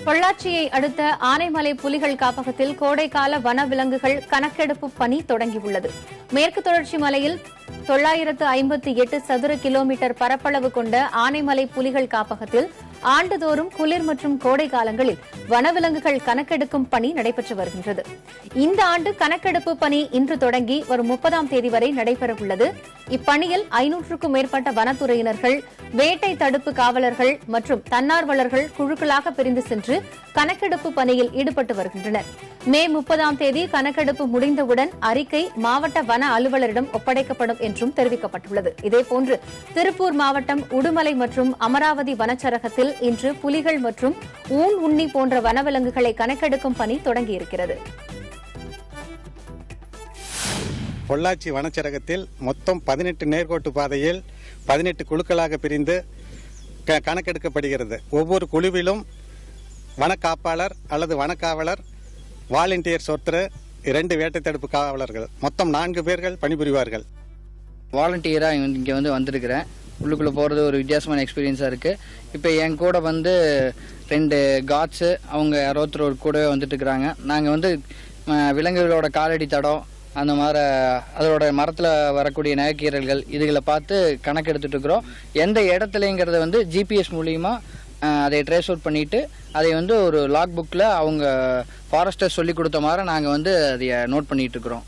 பொள்ளாச்சியை அடுத்த ஆனைமலை புலிகள் காப்பகத்தில் கோடைக்கால வனவிலங்குகள் கணக்கெடுப்பு பணி தொடங்கியுள்ளது. மேற்கு தொடர்ச்சி மலையில் 958 சதுர கிலோமீட்டர் பரப்பளவு கொண்ட ஆனைமலை புலிகள் காப்பகத்தில் ஆண்டுதோறும் குளிர் மற்றும் கோடை காலங்களில் வனவிலங்குகள் கணக்கெடுக்கும் பணி நடைபெற்று வருகின்றது. இந்த ஆண்டு கணக்கெடுப்பு பணி இன்று தொடங்கி வரும் 30ஆம் தேதி வரை நடைபெறவுள்ளது. இப்பணியில் 500க்கும் மேற்பட்ட வனத்துறையினர்கள், வேட்டை தடுப்பு காவலர்கள் மற்றும் தன்னார்வலர்கள் குழுக்களாக பிரிந்து சென்று கணக்கெடுப்பு பணியில் ஈடுபட்டு வருகின்றனர். மே 30ஆம் தேதி கணக்கெடுப்பு முடிந்தவுடன் அறிக்கை மாவட்ட வன அலுவலரிடம் ஒப்படைக்கப்படும் என்றும் தெரிவிக்கப்பட்டுள்ளது. இதேபோன்று திருப்பூர் மாவட்டம் உடுமலை மற்றும் அமராவதி வனச்சரகத்தில் இன்று புலிகள் மற்றும் ஊன் உண்ணி போன்ற வனவிலங்குகளை கணக்கெடுக்கும் பணி தொடங்கியிருக்கிறது. பொள்ளாச்சி வனச்சரகத்தில் மொத்தம் 18 நேர்கோட்டு பாதையில் 18 குழுக்களாக பிரிந்து கணக்கெடுக்கப்படுகிறது. ஒவ்வொரு குழுவிலும் வனக்காப்பாளர் அல்லது வனக்காவலர், வாலண்டியர்ஸ் ஒருத்தர், 2 வேட்டை தடுப்பு காவலர்கள், மொத்தம் 4 பேர்கள் பணிபுரிவார்கள். வாலண்டியராக இங்கே வந்திருக்கிறேன். உள்ளுக்குள்ளே போகிறது ஒரு வித்தியாசமான எக்ஸ்பீரியன்ஸாக இருக்குது. இப்போ என் கூட 2 காட்ஸு, அவங்க 61 கூடவே வந்துட்டு இருக்கிறாங்க. நாங்கள் விலங்குகளோட காலடி தடம், அந்த மாதிரி அதோட மரத்தில் வரக்கூடிய நகைக்கீரல்கள் இதுகளை பார்த்து கணக்கெடுத்துட்டு இருக்கிறோம். எந்த இடத்துலங்கிறத ஜிபிஎஸ் மூலிமா அதை ட்ரேஸ் அவுட் பண்ணிவிட்டு அதை ஒரு லாக் புக்கில் அவங்க ஃபாரஸ்டர் சொல்லி கொடுத்த மாதிரி நாங்கள் அதை நோட் பண்ணிகிட்டு இருக்கிறோம்.